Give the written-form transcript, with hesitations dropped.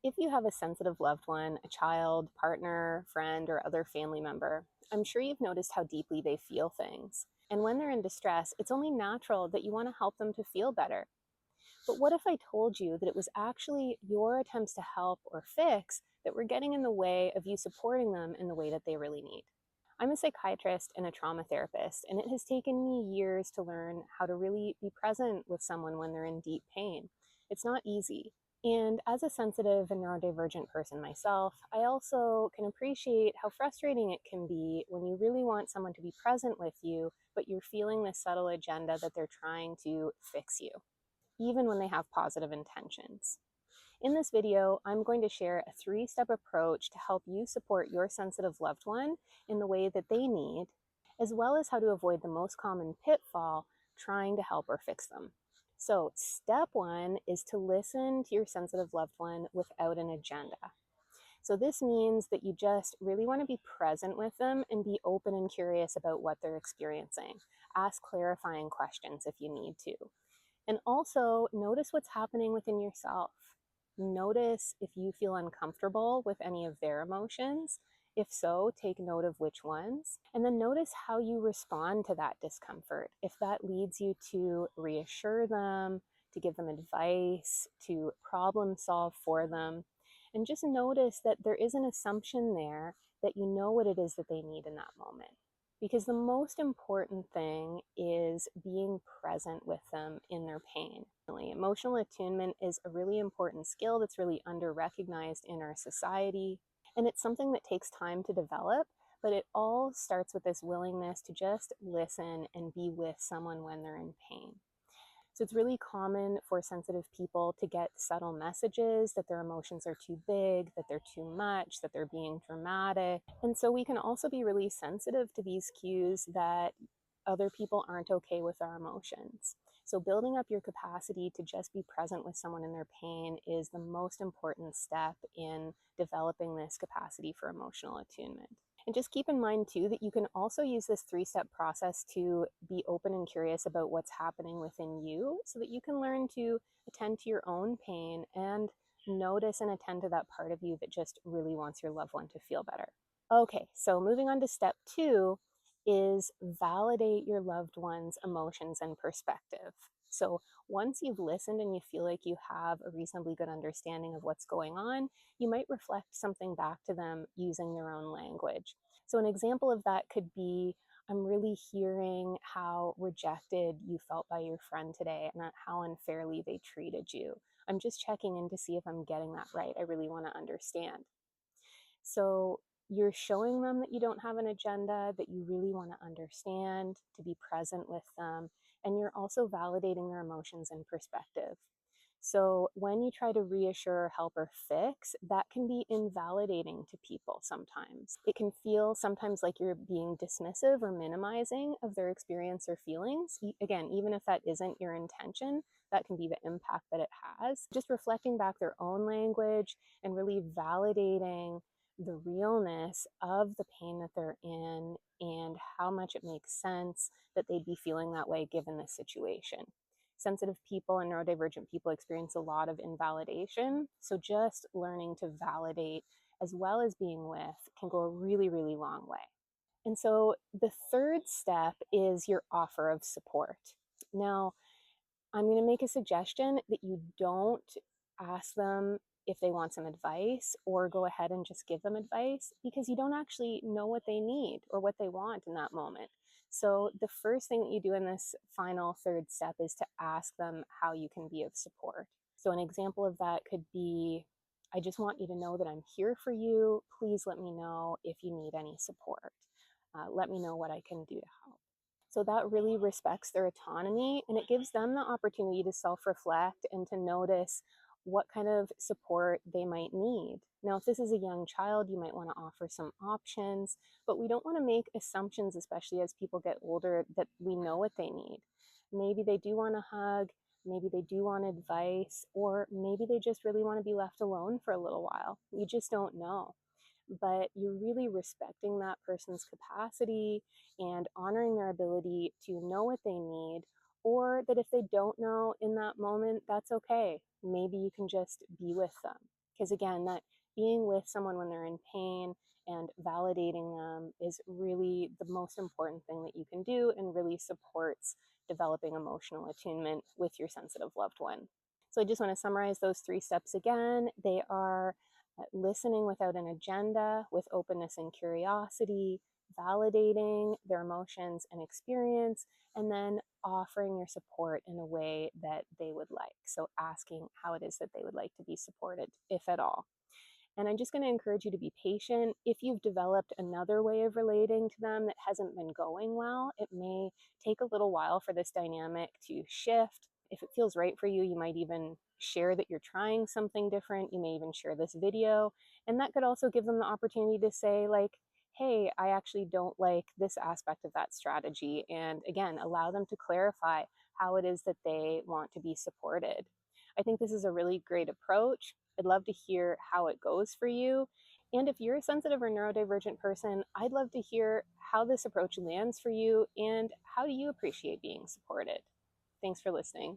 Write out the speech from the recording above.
If you have a sensitive loved one, a child, partner, friend, or other family member, I'm sure you've noticed how deeply they feel things. And when they're in distress, it's only natural that you want to help them to feel better. But what if I told you that it was actually your attempts to help or fix that were getting in the way of you supporting them in the way that they really need? I'm a psychiatrist and a trauma therapist, and it has taken me years to learn how to really be present with someone when they're in deep pain. It's not easy. And as a sensitive and neurodivergent person myself, I also can appreciate how frustrating it can be when you really want someone to be present with you, but you're feeling this subtle agenda that they're trying to fix you, even when they have positive intentions. In this video, I'm going to share a 3-step approach to help you support your sensitive loved one in the way that they need, as well as how to avoid the most common pitfall trying to help or fix them. So, step 1 is to listen to your sensitive loved one without an agenda. So this means that you just really want to be present with them and be open and curious about what they're experiencing. Ask clarifying questions if you need to. And also notice what's happening within yourself. Notice if you feel uncomfortable with any of their emotions. If so, take note of which ones. And then notice how you respond to that discomfort. If that leads you to reassure them, to give them advice, to problem solve for them. And just notice that there is an assumption there that you know what it is that they need in that moment. Because the most important thing is being present with them in their pain. Emotional attunement is a really important skill that's really under-recognized in our society, and it's something that takes time to develop, but it all starts with this willingness to just listen and be with someone when they're in pain. So it's really common for sensitive people to get subtle messages that their emotions are too big, that they're too much, that they're being dramatic. And so we can also be really sensitive to these cues that other people aren't okay with our emotions. So building up your capacity to just be present with someone in their pain is the most important step in developing this capacity for emotional attunement. And just keep in mind too that you can also use this 3-step process to be open and curious about what's happening within you so that you can learn to attend to your own pain and notice and attend to that part of you that just really wants your loved one to feel better. Okay, so moving on to step 2 is validate your loved one's emotions and perspective. So once you've listened and you feel like you have a reasonably good understanding of what's going on, you might reflect something back to them using their own language. So an example of that could be, I'm really hearing how rejected you felt by your friend today and how unfairly they treated you. I'm just checking in to see if I'm getting that right. I really want to understand. So you're showing them that you don't have an agenda, that you really want to understand, to be present with them, and you're also validating their emotions and perspective. So when you try to reassure, help, or fix, that can be invalidating to people sometimes. It can feel sometimes like you're being dismissive or minimizing of their experience or feelings. Again, even if that isn't your intention, that can be the impact that it has. Just reflecting back their own language and really validating the realness of the pain that they're in and how much it makes sense that they'd be feeling that way given this situation. Sensitive people and neurodivergent people experience a lot of invalidation, so just learning to validate as well as being with can go a really, really long way. And so the 3rd step is your offer of support. Now, I'm going to make a suggestion that you don't ask them if they want some advice or go ahead and just give them advice because you don't actually know what they need or what they want in that moment. So the first thing that you do in this final 3rd step is to ask them how you can be of support. So an example of that could be, I just want you to know that I'm here for you. Please let me know if you need any support. Let me know what I can do to help. So that really respects their autonomy and it gives them the opportunity to self-reflect and to notice what kind of support they might need. Now, if this is a young child, you might want to offer some options, but we don't want to make assumptions, especially as people get older, that we know what they need. Maybe they do want a hug, maybe they do want advice, or maybe they just really want to be left alone for a little while. You just don't know. But you're really respecting that person's capacity and honoring their ability to know what they need, or that if they don't know in that moment, that's okay. Maybe you can just be with them. Because again, that being with someone when they're in pain and validating them is really the most important thing that you can do and really supports developing emotional attunement with your sensitive loved one. So I just want to summarize those 3 steps again. They are listening without an agenda, with openness and curiosity, validating their emotions and experience, and then offering your support in a way that they would like. So asking how it is that they would like to be supported, if at all. And I'm just going to encourage you to be patient. If you've developed another way of relating to them that hasn't been going well, it may take a little while for this dynamic to shift. If it feels right for you, you might even share that you're trying something different. You may even share this video. And that could also give them the opportunity to say, like, hey, I actually don't like this aspect of that strategy. And again, allow them to clarify how it is that they want to be supported. I think this is a really great approach. I'd love to hear how it goes for you. And if you're a sensitive or neurodivergent person, I'd love to hear how this approach lands for you and how do you appreciate being supported. Thanks for listening.